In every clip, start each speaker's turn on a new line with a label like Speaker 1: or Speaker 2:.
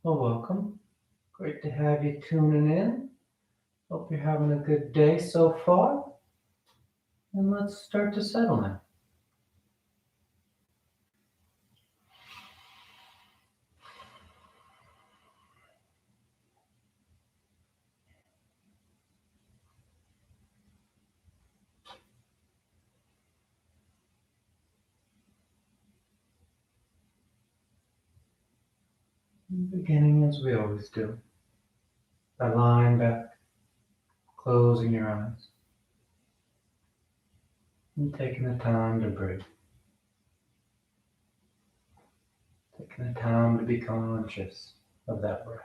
Speaker 1: Well, welcome. Great to have you tuning in. Hope you're having a good day so far. And let's start to settle now. Beginning as we always do, by lying back, closing your eyes, and taking the time to breathe. Taking the time to be conscious of that breath.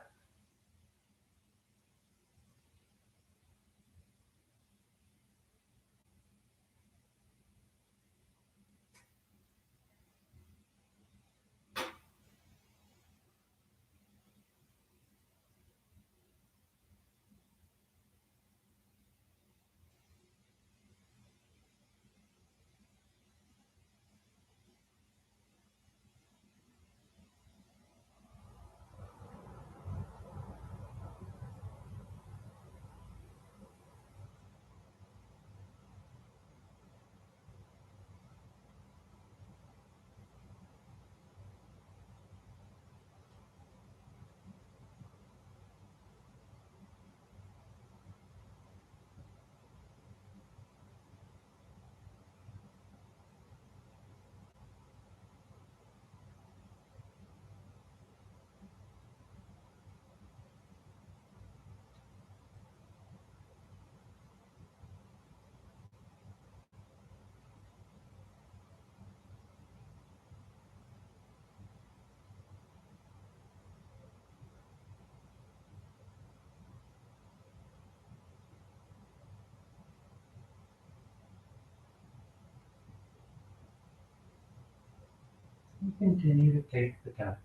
Speaker 1: And continue to take the time.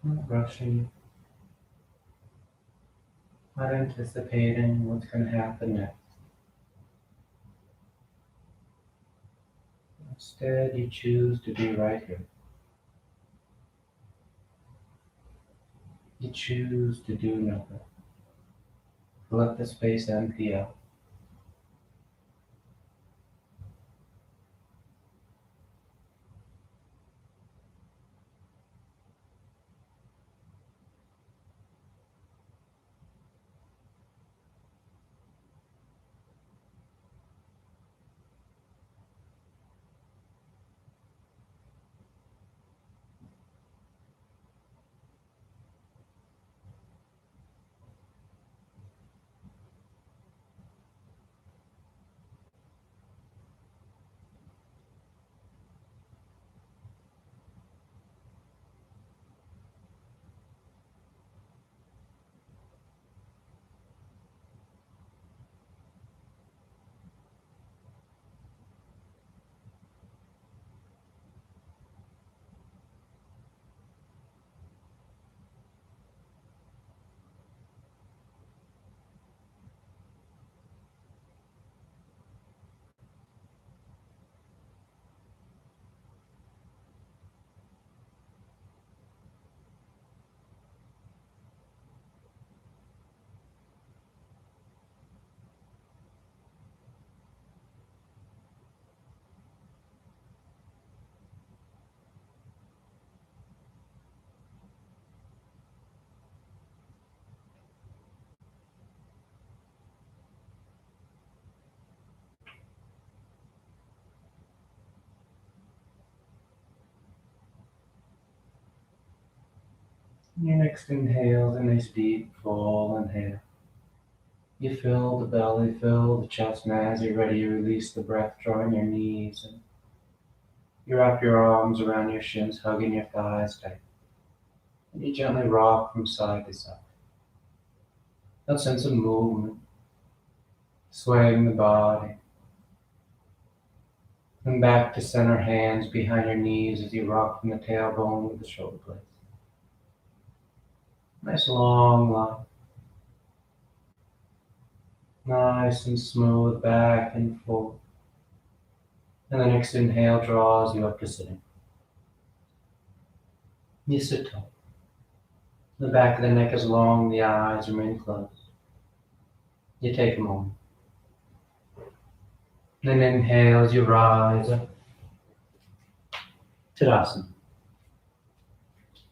Speaker 1: Not rushing, not anticipating what's going to happen next. Instead, you choose to be right here. You choose to do nothing. Let the space empty out. Your next inhale is a nice deep full inhale. You fill the belly, fill the chest, and as you're ready, you release the breath, drawing your knees, and you wrap your arms around your shins, hugging your thighs tight. And you gently rock from side to side. That sense of movement, swaying the body. And back to center, hands behind your knees as you rock from the tailbone to the shoulder blades. Nice long line. Nice and smooth back and forth. And the next inhale draws you up to sitting. You sit tall. The back of the neck is long, the eyes remain closed. You take a moment. Then inhale as you rise up. Tadasana.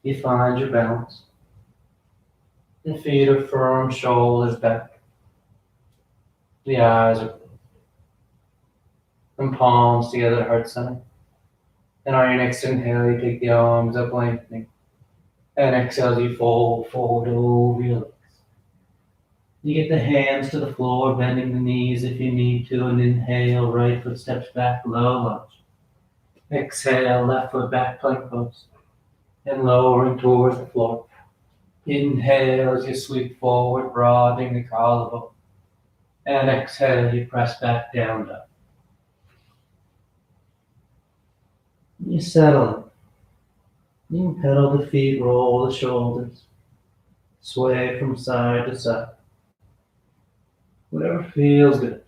Speaker 1: You find your balance. The feet are firm, shoulders back. The eyes are closed. And palms together at heart center. And on your next inhale, you take the arms up, lengthening. And exhale as you fold forward over your legs. You get the hands to the floor, bending the knees if you need to, and inhale, right foot steps back, low lunge. Exhale, left foot back, plank pose. And lowering towards the floor. Inhale as you sweep forward, broadening the collarbone. And exhale, you press back down, dog. You settle in. You can pedal the feet, roll the shoulders, sway from side to side. Whatever feels good.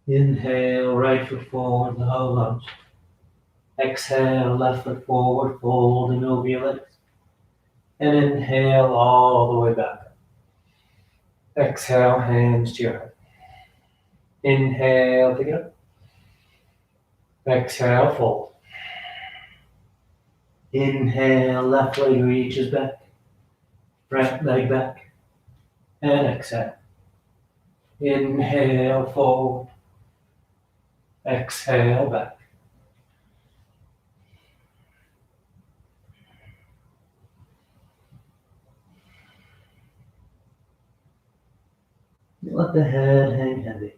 Speaker 1: Inhale, right foot forward, low lunge. Exhale, left foot forward, folding over your legs. And inhale all the way back up. Exhale, hands to your heart. Inhale to get up. Exhale, fold. Inhale, left leg reaches back. Right leg back. And exhale. Inhale, forward. Exhale, back. Let the head hang heavy.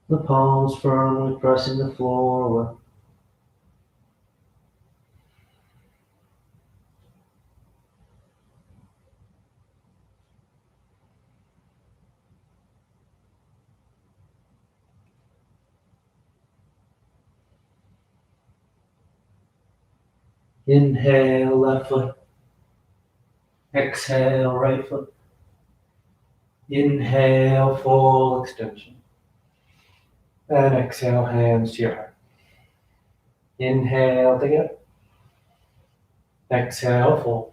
Speaker 1: The palms firmly pressing the floor away. Inhale, left foot. Exhale, right foot. Inhale, full extension. And exhale, hands to your heart. Inhale to get up. Exhale, fold.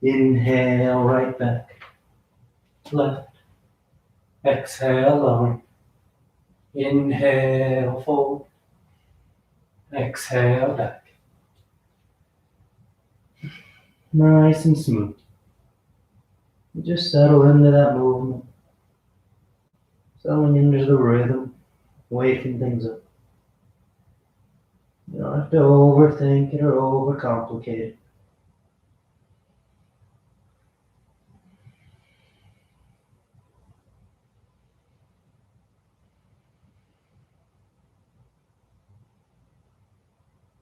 Speaker 1: Inhale, right back. Left. Exhale, lower. Inhale, fold. Exhale, back. Nice and smooth. You just settle into that movement. Settling into the rhythm, waking things up. You don't have to overthink it or overcomplicate it.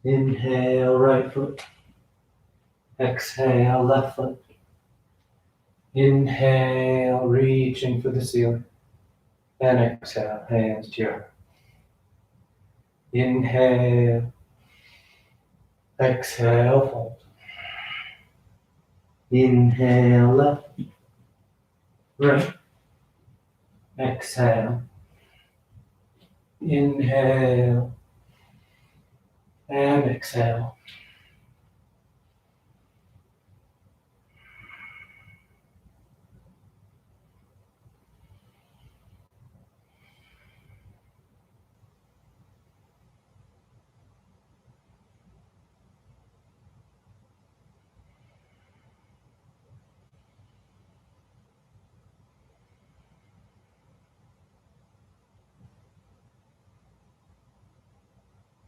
Speaker 1: Inhale, right foot. Exhale, left foot. Inhale, reaching for the ceiling. And exhale, hands to your heart. Inhale. Exhale, fold. Inhale, left. Right. Exhale. Inhale. And exhale.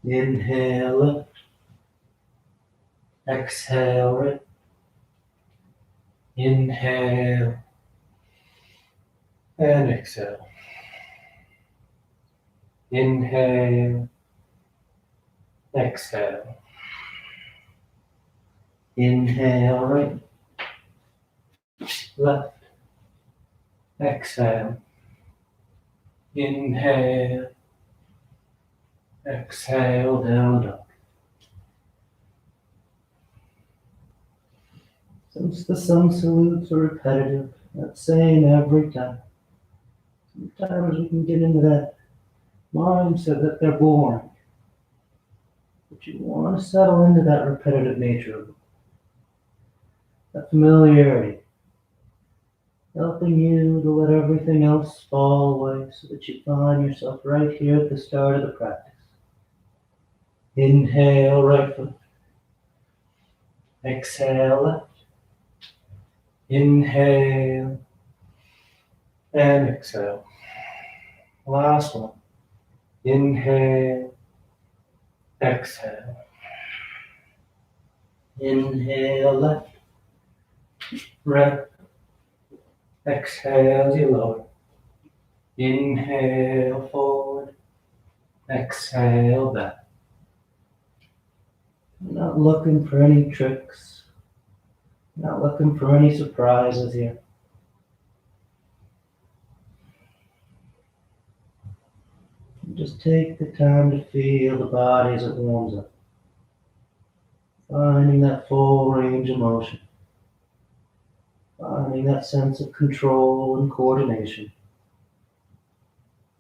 Speaker 1: Inhale, left. Exhale, right. Inhale. And exhale. Inhale. Exhale. Inhale, right. Left. Exhale. Inhale. Exhale, down dog. Since the sun salutes are repetitive, that same every time, sometimes we can get into that mindset that they're boring. But you want to settle into that repetitive nature of them, that familiarity, helping you to let everything else fall away so that you find yourself right here at the start of the practice. Inhale, right foot. Exhale, left. Inhale and exhale. Last one. Inhale, exhale. Inhale, left, right. Exhale, you lower. Inhale, forward. Exhale, back. I'm not looking for any tricks. I'm not looking for any surprises here. Just take the time to feel the body as it warms up. Finding that full range of motion. Finding that sense of control and coordination.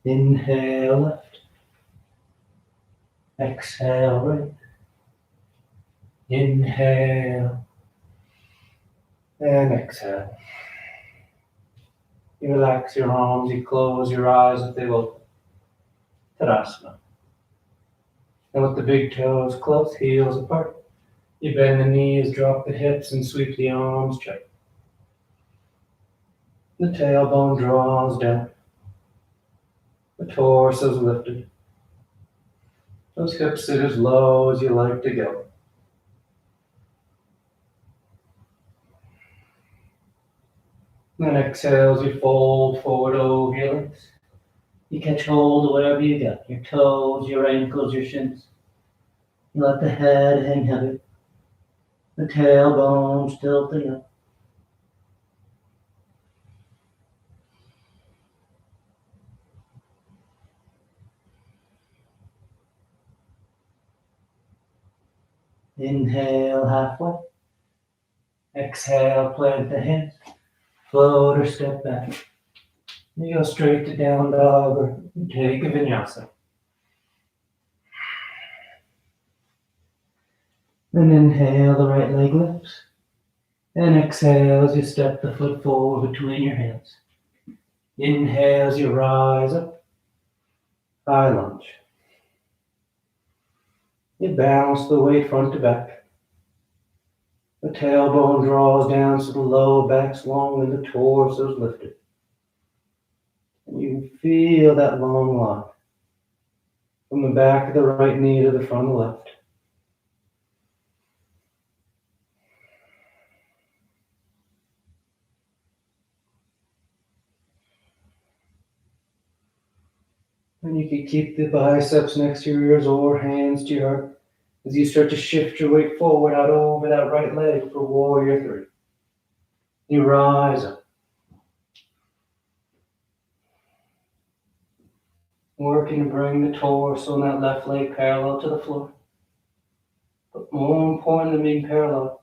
Speaker 1: Inhale left. Exhale right. Inhale and exhale. You relax your arms, you close your eyes if they will. Tadasana. And with the big toes close, heels apart. You bend the knees, drop the hips, and sweep the arms straight. The tailbone draws down. The torso is lifted. Those hips sit as low as you like to go. Then exhale as you fold forward over your legs. You catch hold of whatever you got, your toes, your ankles, your shins. You let the head hang heavy, the tailbone tilting up. Inhale halfway. Exhale, plant the hands. Float or step back. You go straight to down dog or take a vinyasa. Then inhale, the right leg lifts. And exhale as you step the foot forward between your hands. Inhale as you rise up. High lunge. You balance the weight front to back. The tailbone draws down so the lower back's long and the torso's lifted. And you feel that long line from the back of the right knee to the front of the left. And you can keep the biceps next to your ears or hands to your heart as you start to shift your weight forward out over that right leg for warrior three. You rise up. Working to bring the torso and that left leg parallel to the floor. But more important than being parallel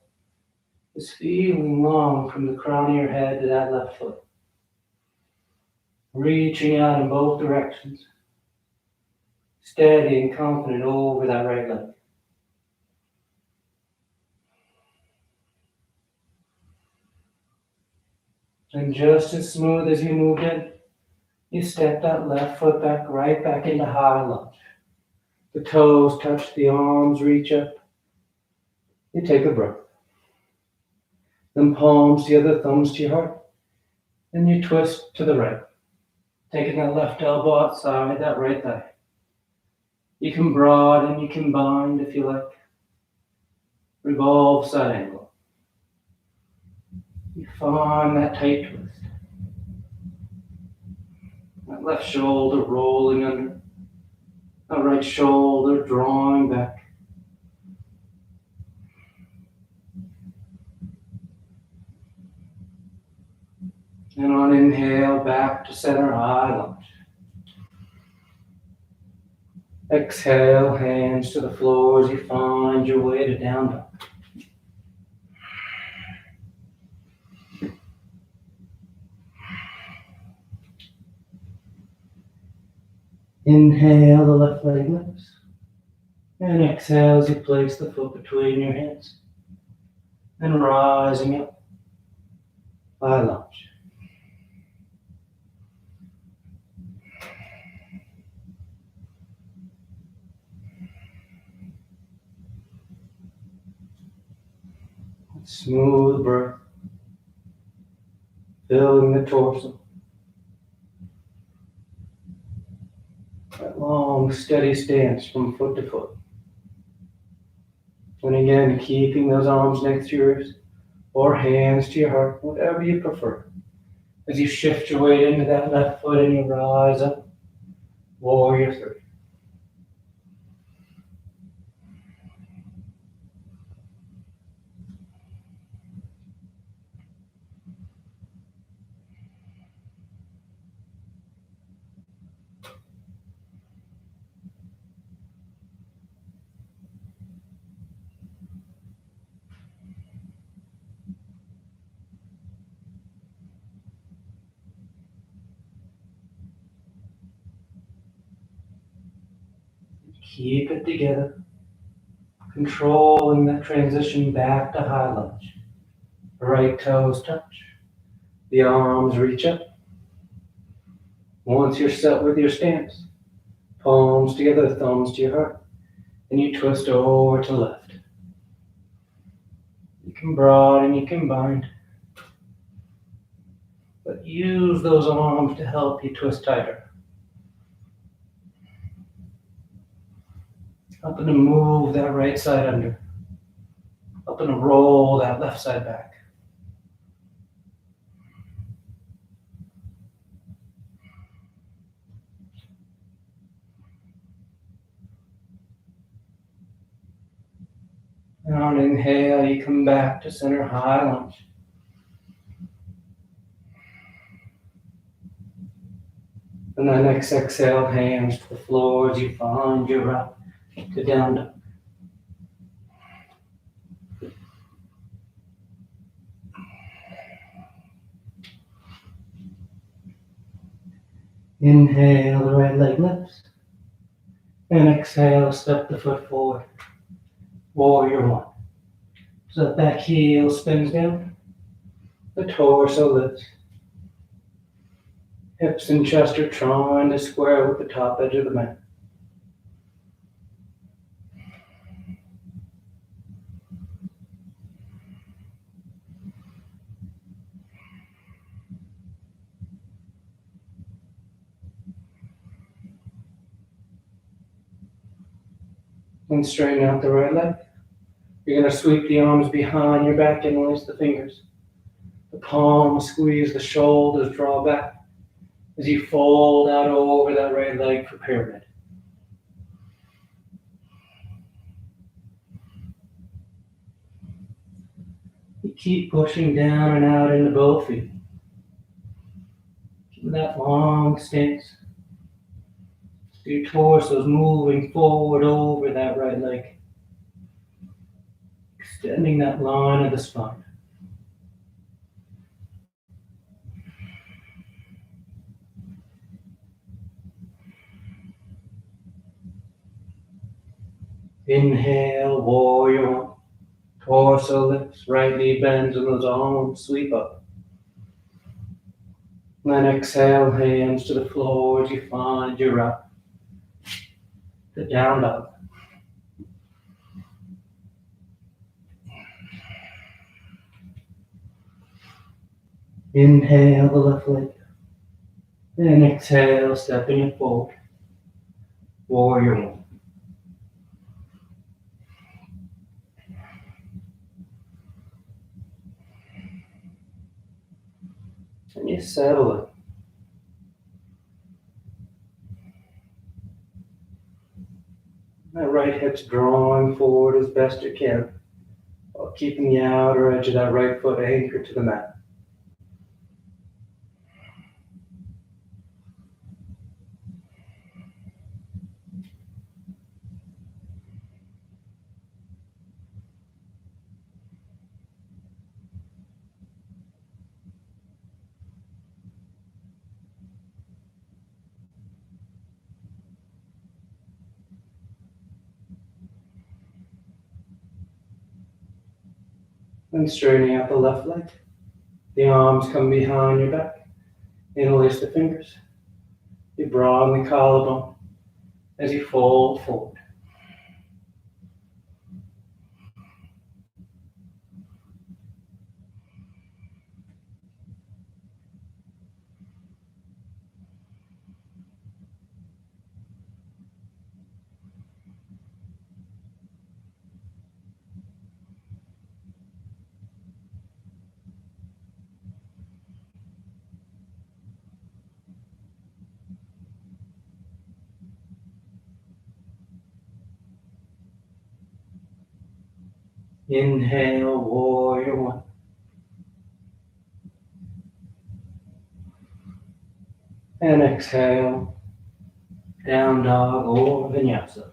Speaker 1: is feeling long from the crown of your head to that left foot. Reaching out in both directions. Steady and confident over that right leg. And just as smooth as you moved in, you step that left foot back, right back into high lunge. The toes touch the arms, reach up. You take a breath. Then palms together, thumbs to your heart. And you twist to the right. Taking that left elbow outside, that right thigh. You can broaden, you can bind if you like. Revolve side angle. You find that tight twist. That left shoulder rolling under. That right shoulder drawing back. And on inhale, back to center, high lunge. Exhale, hands to the floor as you find your way to down dog. Inhale, the left leg lifts. And exhale as you place the foot between your hands. And rising up, high lunge. Smooth breath, filling the torso. That long, steady stance from foot to foot. And again, keeping those arms next to yours or hands to your heart, whatever you prefer. As you shift your weight into that left foot and you rise up, warrior three. Keep it together, controlling that transition back to high lunge. Right toes touch, the arms reach up. Once you're set with your stance, palms together, thumbs to your heart, and you twist over to left. You can broaden, you can bind, but use those arms to help you twist tighter. Helping to move that right side under. Helping to roll that left side back. And on inhale, you come back to center high lunge. And then next exhale, hands to the floor as you find your route to down dog. Inhale, the right leg lifts. And exhale, step the foot forward. Warrior one. So that back heel spins down. The torso lifts. Hips and chest are trying to square with the top edge of the mat. And straighten out the right leg. You're going to sweep the arms behind your back and release the fingers. The palms squeeze the shoulders, draw back as you fold out over that right leg for pyramid. You keep pushing down and out into both feet. Keep that long stance. So your torso is moving forward over that right leg. Extending that line of the spine. Inhale, warrior one. Torso lifts, right knee bends, and those arms sweep up. And then exhale, hands to the floor as you find your route to down dog. Inhale the left leg. And exhale, stepping it forward. Warrior one. And you settle it. That right hip's drawing forward as best you can, while keeping the outer edge of that right foot anchored to the mat. And straightening out the left leg. The arms come behind your back. Interlace the fingers. You broaden the collarbone as you fold forward. Inhale, warrior one. And exhale, down dog or vinyasa.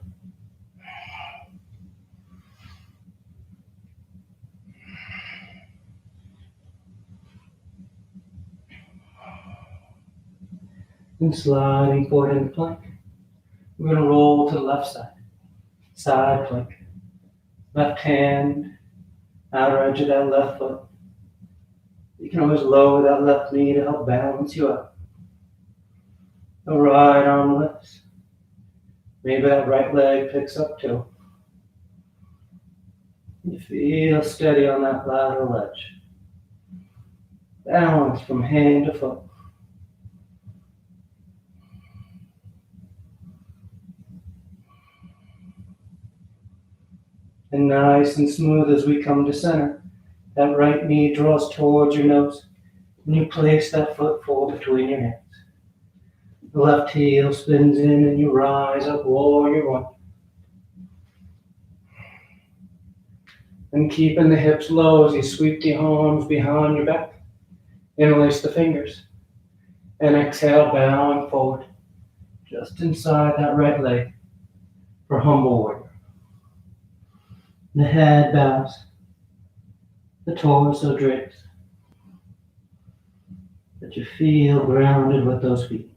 Speaker 1: And sliding forward into plank. We're going to roll to the left side. Side plank. Left hand, outer edge of that left foot. You can always lower that left knee to help balance you up. The right arm lifts. Maybe that right leg picks up too. You feel steady on that lateral edge. Balance from hand to foot. And nice and smooth as we come to center. That right knee draws towards your nose. And you place that foot forward between your hands. The left heel spins in and you rise up, warrior one. And keeping the hips low as you sweep the arms behind your back. Interlace the fingers. And exhale, bowing forward. Just inside that right leg for humble warrior. The head bows. The torso drapes. But you feel grounded with those feet.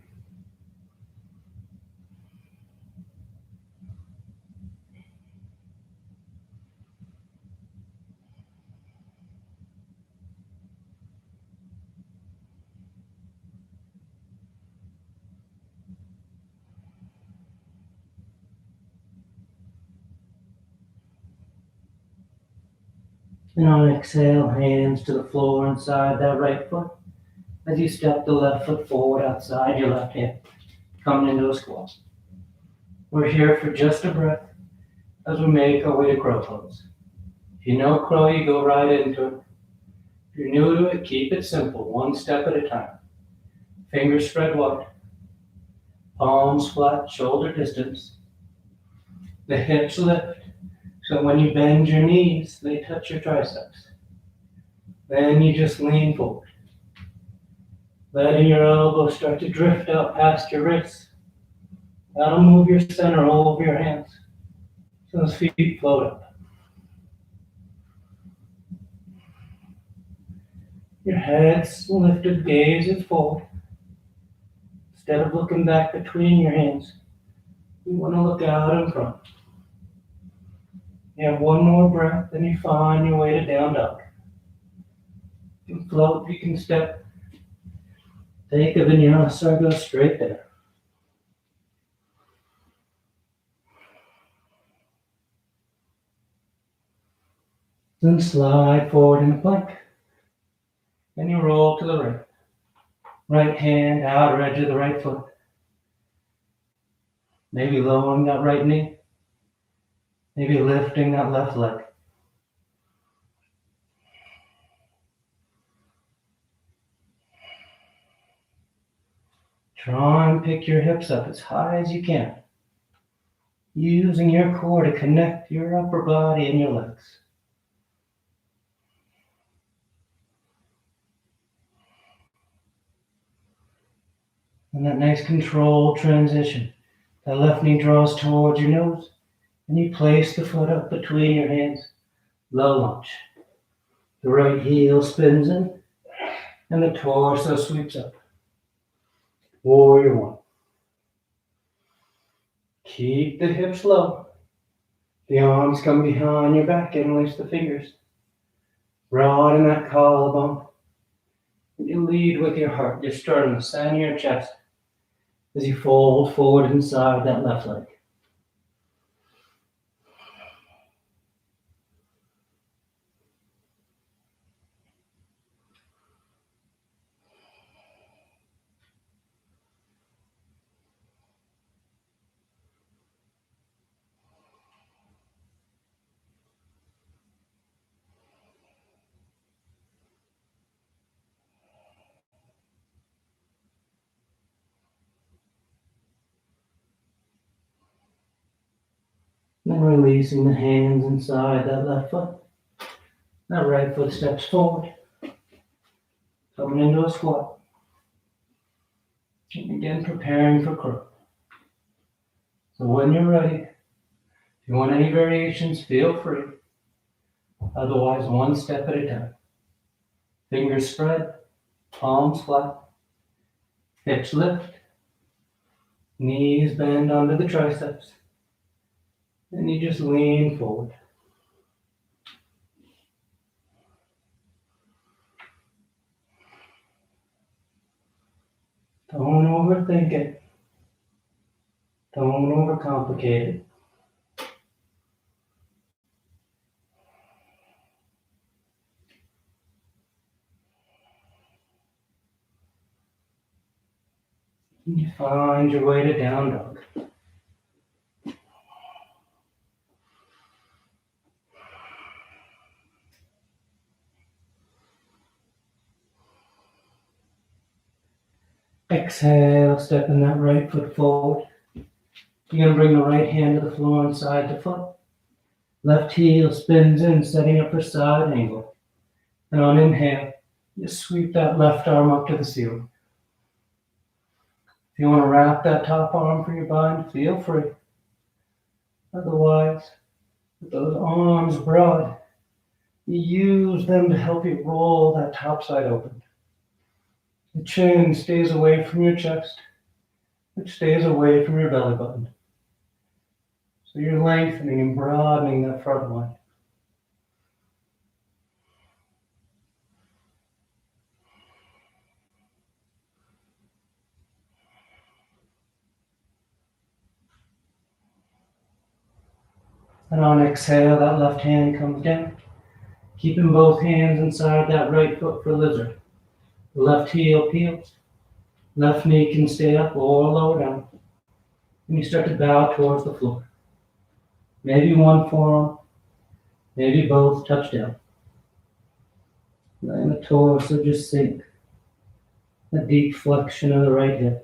Speaker 1: And on exhale, hands to the floor inside that right foot. As you step the left foot forward outside your left hand, coming into a squat. We're here for just a breath as we make our way to crow pose. If you know crow, you go right into it. If you're new to it, keep it simple, one step at a time. Fingers spread wide. Palms flat, shoulder distance. The hips lift, so when you bend your knees, they touch your triceps. Then you just lean forward. Letting your elbows start to drift out past your wrists. That'll move your center over your hands. So those feet float up. Your head's lifted, gaze is forward. Instead of looking back between your hands, you want to look out in front. You have one more breath, then you find your way to down dog. You can float, you can step. Take a vinyasa or go straight there. Then slide forward in the plank. Then you roll to the right. Right hand, outer edge of the right foot. Maybe lowering that right knee. Maybe lifting that left leg. Try and pick your hips up as high as you can. Using your core to connect your upper body and your legs. And that nice controlled transition. That left knee draws towards your nose. And you place the foot up between your hands. Low lunge. The right heel spins in. And the torso sweeps up. Warrior one. Keep the hips low. The arms come behind your back and release the fingers. Broaden that collarbone. You lead with your heart, your sternum, the center of your chest, as you fold forward inside that left leg. Then releasing the hands inside that left foot. That right foot steps forward, coming into a squat. And again, preparing for crow. So when you're ready, if you want any variations, feel free. Otherwise, one step at a time. Fingers spread, palms flat, hips lift, knees bend under the triceps, and you just lean forward. Don't overthink it. Don't overcomplicate it. And you find your way to down dog. Exhale, stepping that right foot forward. You're going to bring the right hand to the floor and side to foot. Left heel spins in, setting up for side angle. And on inhale, you sweep that left arm up to the ceiling. If you want to wrap that top arm for your bind, feel free. Otherwise, with those arms broad, you use them to help you roll that top side open. The chin stays away from your chest, which stays away from your belly button. So you're lengthening and broadening that front line. And on exhale, that left hand comes down, keeping both hands inside that right foot for lizard. Left heel peels, left knee can stay up or lower down. And you start to bow towards the floor. Maybe one forearm, maybe both touch down. Letting the torso just sink. A deep flexion of the right hip.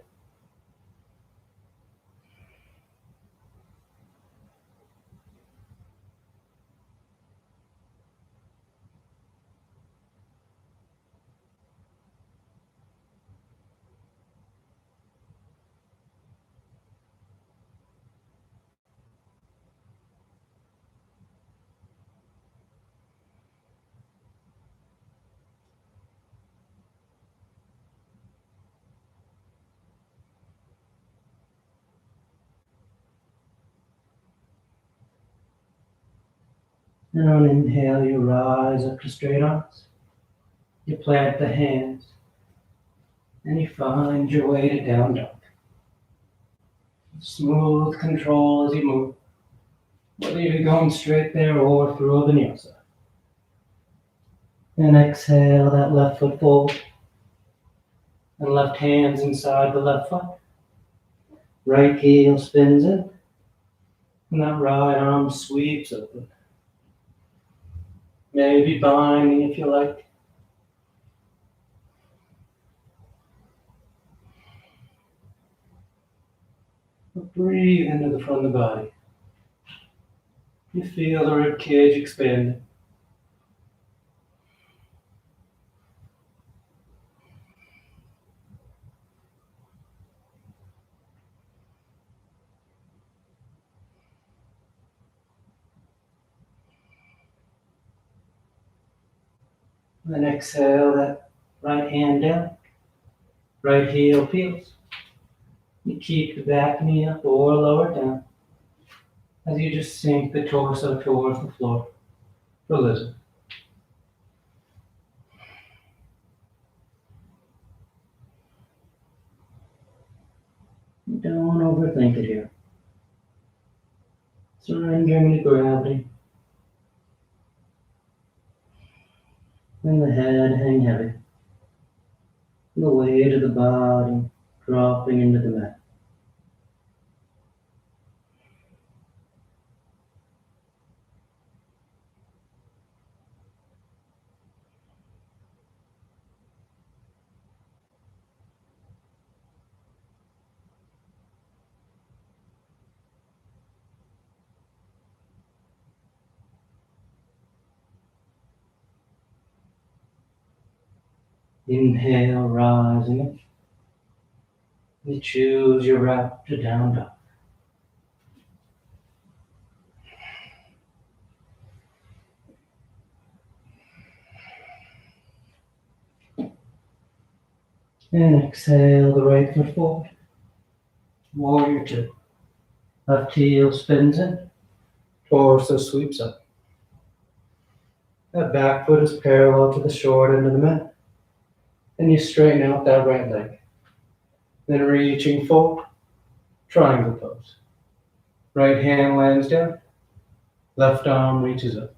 Speaker 1: And on inhale, you rise up to straight arms. You plant the hands. And you find your way to down dog. Smooth control as you move. Whether you're going straight there or through a vinyasa. And exhale that left foot forward. And left hand's inside the left foot. Right heel spins in. And that right arm sweeps open. Maybe binding if you like. But breathe into the front of the body. You feel the rib cage expand. Then exhale that right hand down. Right heel peels. You keep the back knee up or lower down as you just sink the torso towards the floor for lizard. Don't overthink it here. Surrendering to gravity. And the head hang heavy. And the weight of the body dropping into the mat. Inhale, rising up. You choose your route to down dog. And exhale the right foot forward. Warrior two. Left heel spins in. Torso sweeps up. That back foot is parallel to the short end of the mat. And you straighten out that right leg. Then reaching forward, triangle pose. Right hand lands down. Left arm reaches up.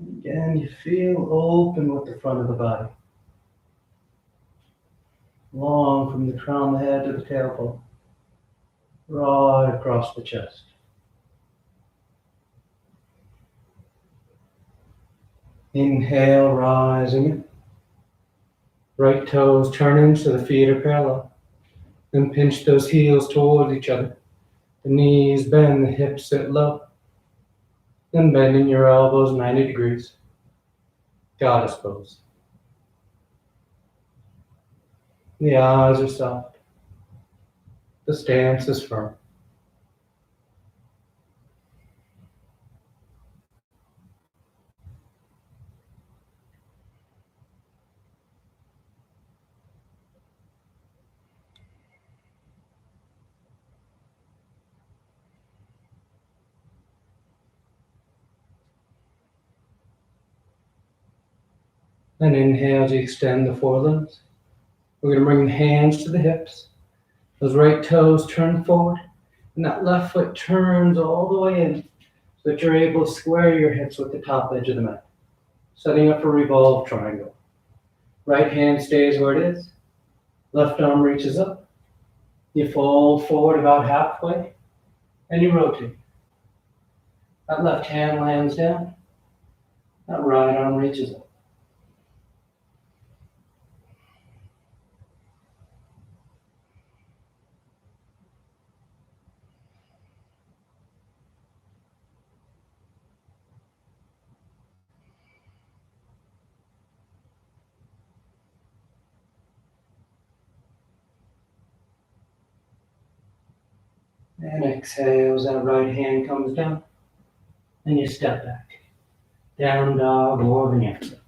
Speaker 1: Again, you feel open with the front of the body. Long from the crown of the head to the tailbone. Right across the chest. Inhale, rising. Right toes turn in so the feet are parallel. Then pinch those heels towards each other. The knees bend, the hips sit low. Then bending your elbows 90 degrees. Goddess pose. The eyes are soft. The stance is firm. And inhale as you extend the forelimbs. We're going to bring the hands to the hips. Those right toes turn forward. And that left foot turns all the way in so that you're able to square your hips with the top edge of the mat. Setting up a revolve triangle. Right hand stays where it is. Left arm reaches up. You fold forward about halfway. And you rotate. That left hand lands down. That right arm reaches up. And exhale as that right hand comes down. And you step back. Down dog or vinyasa.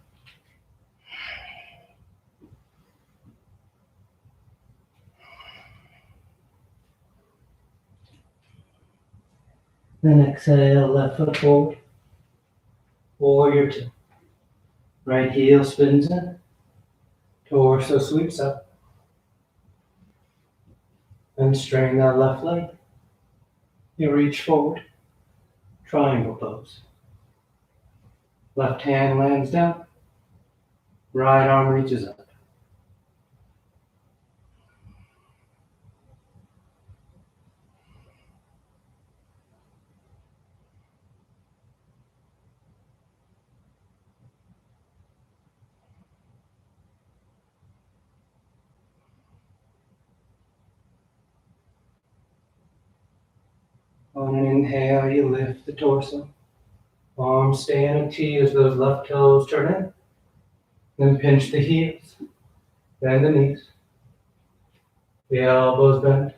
Speaker 1: Then exhale, left foot forward. Warrior two. Right heel spins in. Torso sweeps up. Then straighten that left leg. You reach forward. Triangle pose. Left hand lands down. Right arm reaches up. On an inhale, you lift the torso. Arms stay in a T as those left toes turn in. Then pinch the heels. Bend the knees. The elbows bend.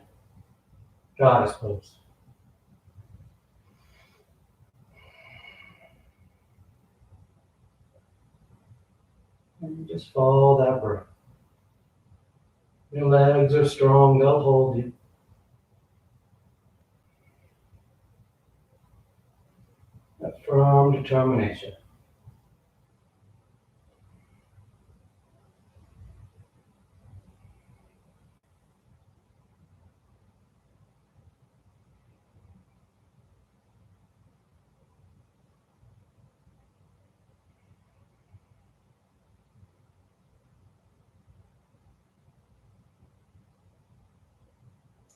Speaker 1: Goddess pose. And you just follow that breath. Your legs are strong, they'll hold you. from determination.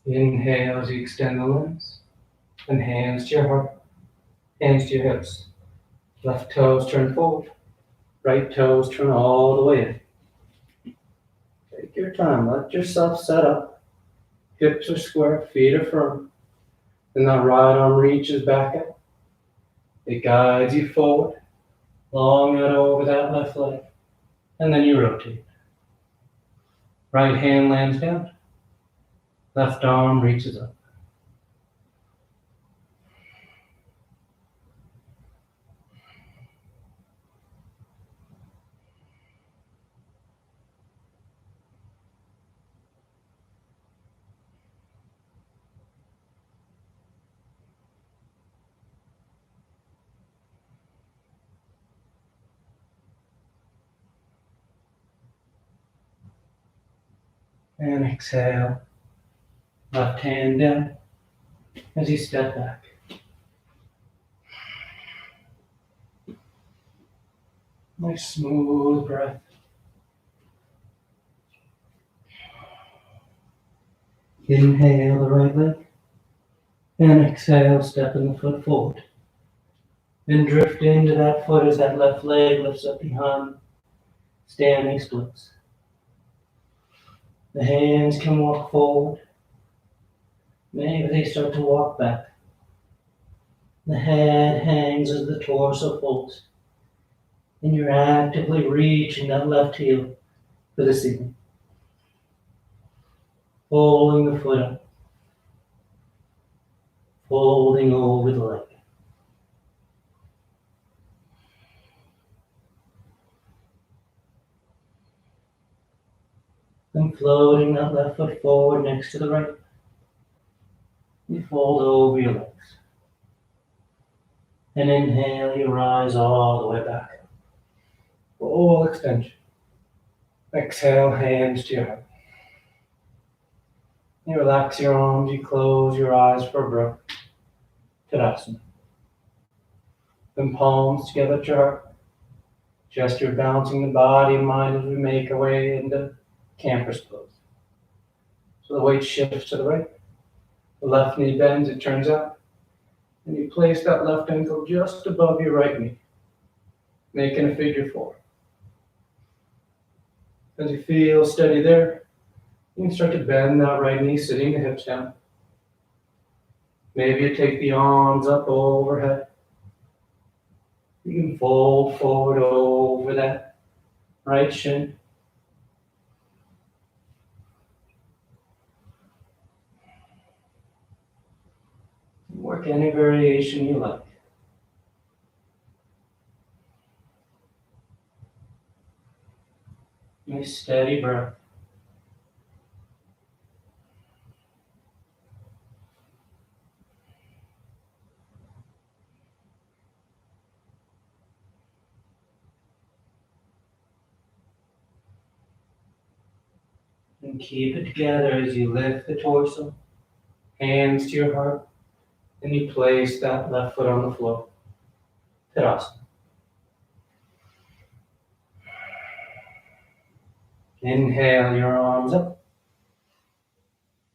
Speaker 1: Inhale as you extend the limbs, and hands to your heart, hands to your hips. Left toes turn forward, right toes turn all the way in. Take your time, let yourself set up. Hips are square, feet are firm. Then that right arm reaches back up. It guides you forward, long out over that left leg. And then you rotate. Right hand lands down, left arm reaches up. And exhale, left hand down as you step back. Nice smooth breath. Inhale the right leg, and exhale, stepping the foot forward. Then drift into that foot as that left leg lifts up behind, standing splits. The hands can walk forward. Maybe they start to walk back. The head hangs as the torso folds, and you're actively reaching that left heel for the ceiling. Pulling the foot up, folding over the leg. Then floating that left foot forward next to the right. You fold over your legs. And inhale, you rise all the way back. Full extension. Exhale, hands to your heart. You relax your arms, you close your eyes for a breath. Tadasana. Then palms together at your heart. Just you're balancing the body and mind as we make our way into camper's pose. So the weight shifts to the right. The left knee bends, it turns out. And you place that left ankle just above your right knee, making a figure four. As you feel steady there, you can start to bend that right knee, sitting the hips down. Maybe you take the arms up overhead. You can fold forward over that right shin. Work any variation you like. Nice steady breath. And keep it together as you lift the torso, hands to your heart, and you place that left foot on the floor. Tadasana. Inhale your arms up.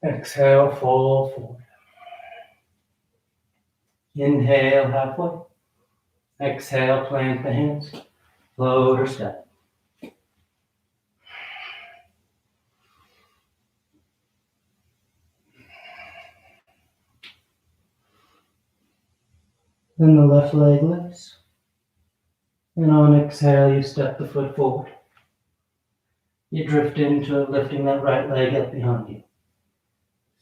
Speaker 1: Exhale, fold forward. Inhale halfway. Exhale, plant the hands. Float or step. Then the left leg lifts. And on exhale, you step the foot forward. You drift into lifting that right leg up behind you.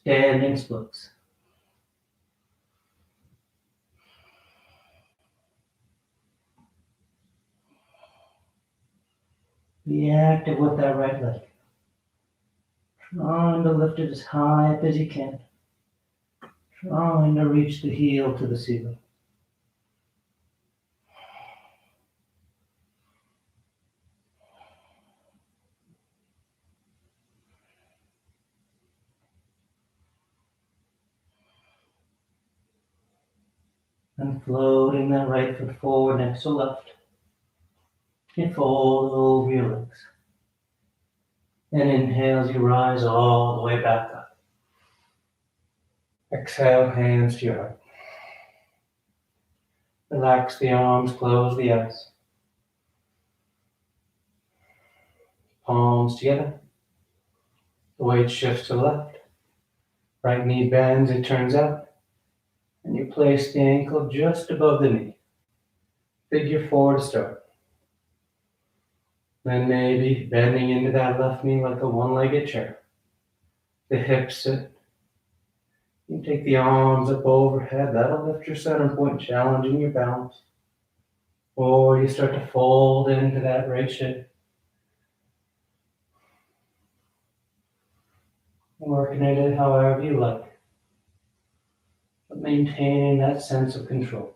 Speaker 1: Standing splits. Be active with that right leg. Trying to lift it as high up as you can. Trying to reach the heel to the ceiling. And floating that right foot forward next to left. You fold over your legs. And inhale as you rise all the way back up. Exhale, hands to your heart. Relax the arms, close the eyes. Palms together. The weight shifts to the left. Right knee bends, it turns out. And you place the ankle just above the knee. Figure four to start. Then maybe bending into that left knee like a one-legged chair. The hips sit. You take the arms up overhead. That'll lift your center point, challenging your balance. Or you start to fold into that right shape. Working at it however you like. But maintaining that sense of control.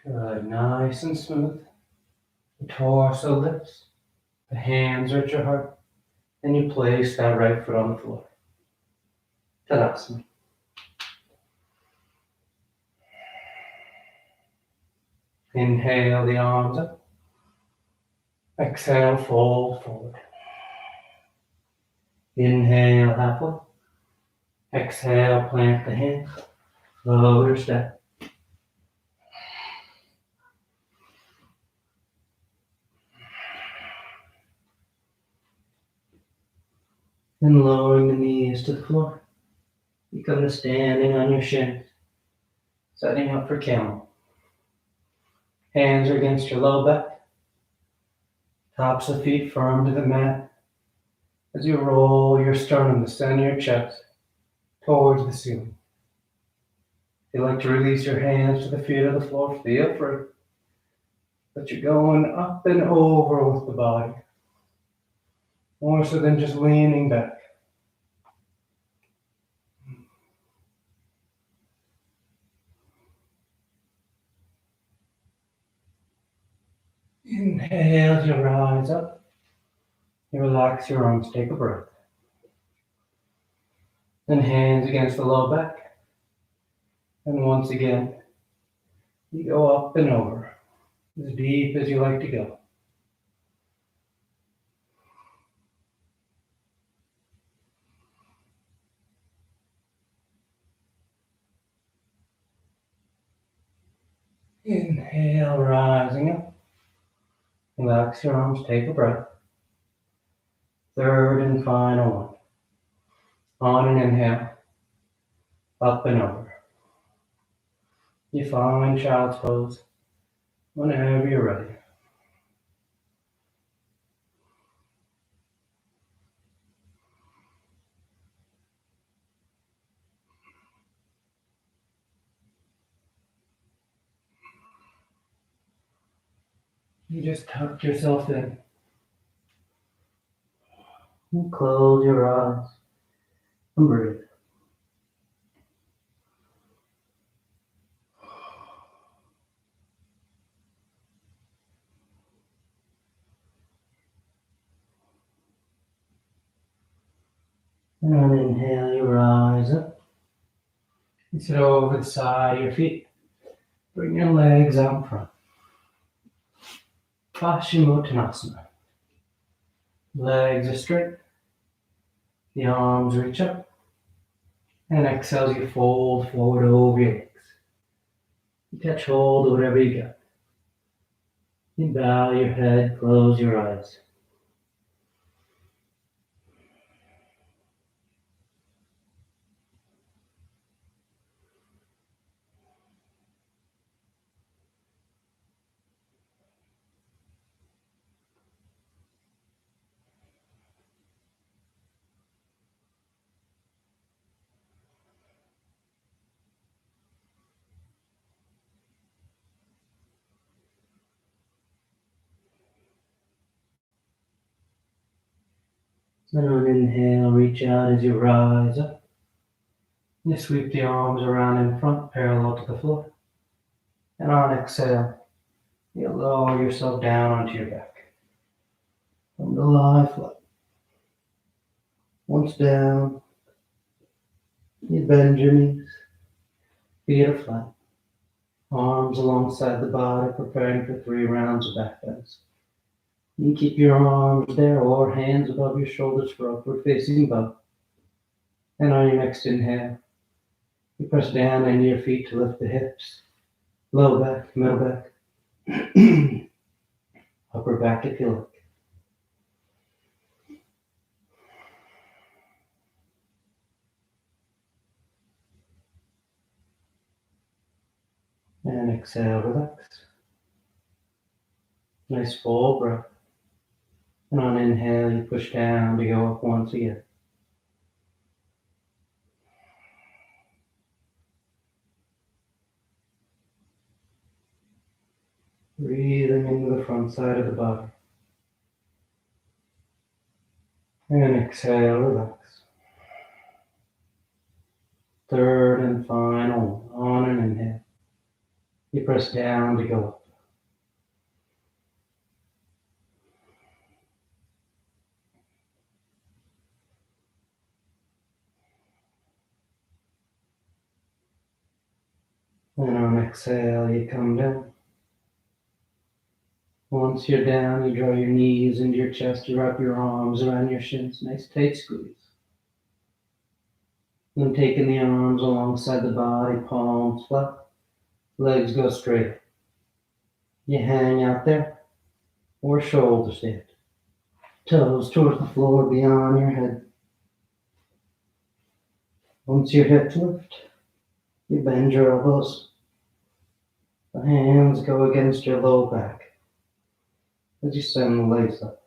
Speaker 1: Good, nice and smooth. The torso lifts. The hands are at your heart. And you place that right foot on the floor. Tadasana. Inhale the arms up. Exhale, fold forward. Inhale, halfway. Exhale, plant the hands. Lower step. And lowering the knees to the floor. You come to standing on your shins. Setting up for camel. Hands are against your low back. Tops of feet firm to the mat. As you roll your sternum to center your chest towards the ceiling. If you like to release your hands to the feet of the floor, feel free. But you're going up and over with the body. More so than just leaning back. Inhale, you rise up. You relax your arms, take a breath. Then hands against the low back. And once again, you go up and over, as deep as you like to go. Inhale, rising up. Relax your arms, take a breath. Third and final one. On an inhale, up and over. You find child's pose whenever you're ready. You just tuck yourself in. And close your eyes and breathe. And on an inhale, you rise up. You sit over the side of your feet. Bring your legs out in front. Paschimottanasana. Legs are straight. The arms reach up. And exhale as you fold forward over your legs. You catch hold of whatever you got. You bow your head, close your eyes. Then on inhale, reach out as you rise up. You sweep the arms around in front, parallel to the floor. And on exhale, you lower yourself down onto your back. Come to lie flat. Once down, you bend your knees. Feet are flat. Arms alongside the body, preparing for 3 rounds of back bends. You keep your arms there or hands above your shoulders for upward facing bow. And on your next inhale, you press down into your feet to lift the hips, low back, middle back, upper back if you like. And exhale, relax. Nice full breath. And on inhale, you push down to go up once again. Breathing into the front side of the body. And exhale, relax. Third and final, on an inhale. You press down to go up. And on exhale, you come down. Once you're down, you draw your knees into your chest, you wrap your arms around your shins. Nice tight squeeze. Then taking the arms alongside the body, palms flat, legs go straight. You hang out there, or shoulder stand. Toes towards the floor beyond your head. Once your hips lift, you bend your elbows. The hands go against your low back as you send the legs up.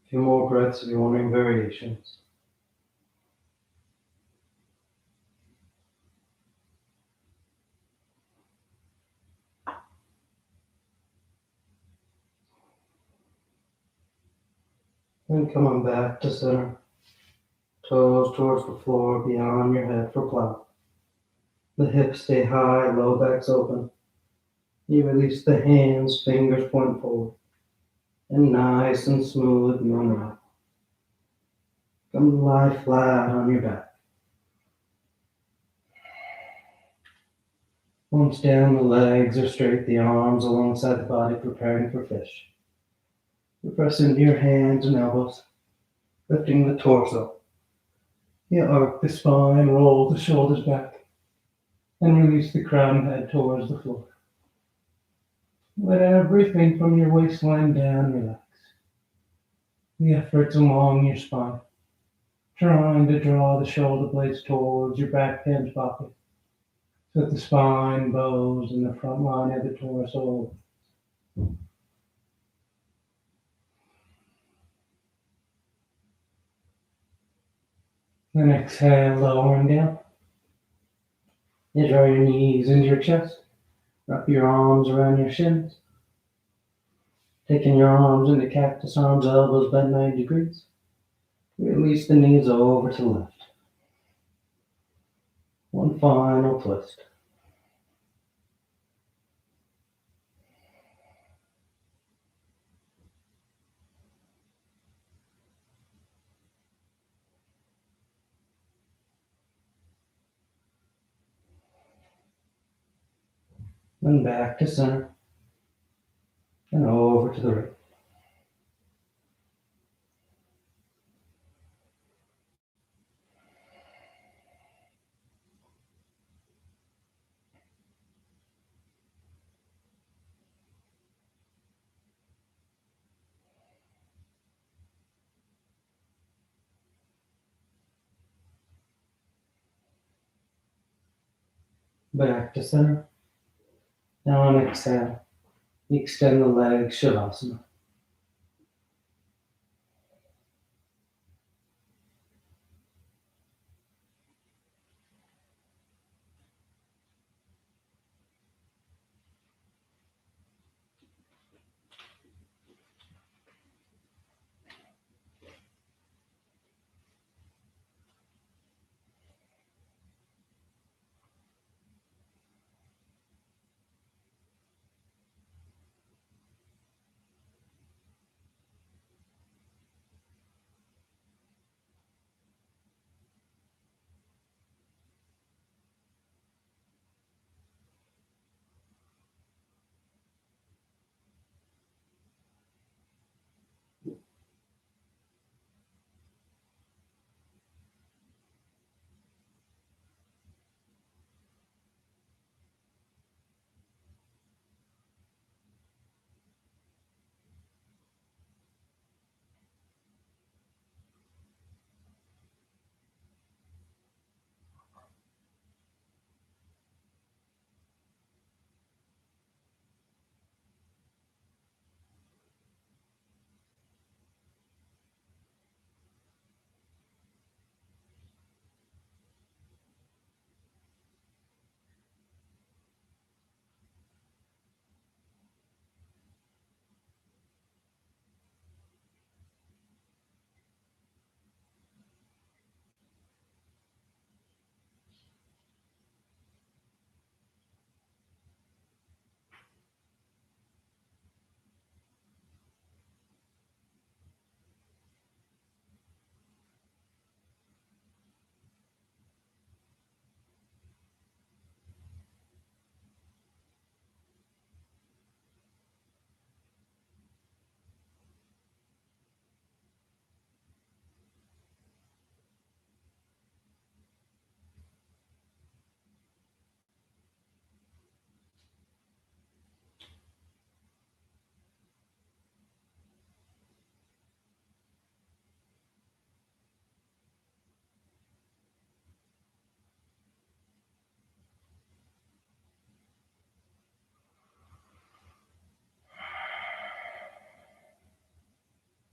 Speaker 1: A few more breaths if you're wondering variations. Then coming back to center. Toes towards the floor beyond your head for plow. The hips stay high, low back's open. You release the hands, fingers point forward. And nice and smooth and unwrap. Come to lie flat on your back. Once down, the legs are straight, the arms alongside the body, preparing for fish. You press into your hands and elbows, lifting the torso. You arc the spine, roll the shoulders back, and release the crown head towards the floor. Let everything from your waistline down relax. The effort's along your spine, trying to draw the shoulder blades towards your back hinge pocket, so that the spine bows in the front line of the torso. Then exhale, lowering down. You draw your knees into your chest, wrap your arms around your shins. Taking your arms into cactus arms, elbows bent 90 degrees. Release the knees over to left. One final twist. and back to center, and over to the right. Back to center. Now on exhale, extend the legs, Shavasana.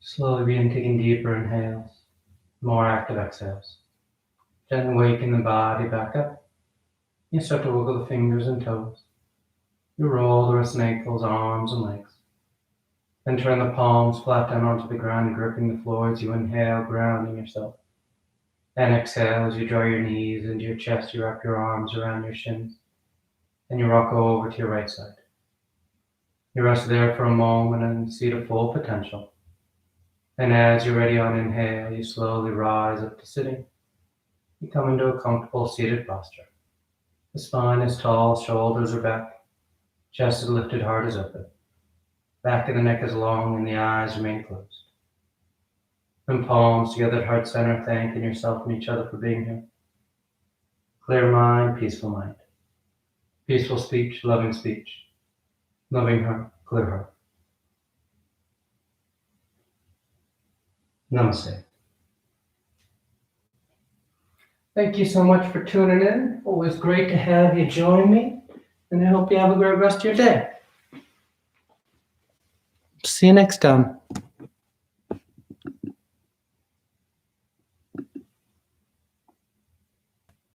Speaker 1: Slowly begin taking deeper inhales, more active exhales. Gently waking the body back up. You start to wiggle the fingers and toes. You roll the wrists and ankles, arms and legs. Then turn the palms flat down onto the ground, gripping the floor as you inhale, grounding yourself. And exhale as you draw your knees into your chest, you wrap your arms around your shins. And you rock over to your right side. You rest there for a moment and see the full potential. And as you're ready on inhale, you slowly rise up to sitting. You come into a comfortable seated posture. The spine is tall, shoulders are back, chest is lifted, heart is open. Back of the neck is long and the eyes remain closed. And palms together at heart center, thanking yourself and each other for being here. Clear mind, peaceful mind. Peaceful speech, loving speech. Loving heart, clear heart. Namaste. Thank you so much for tuning in. Always great to have you join me. And I hope you have a great rest of your day. See you next time.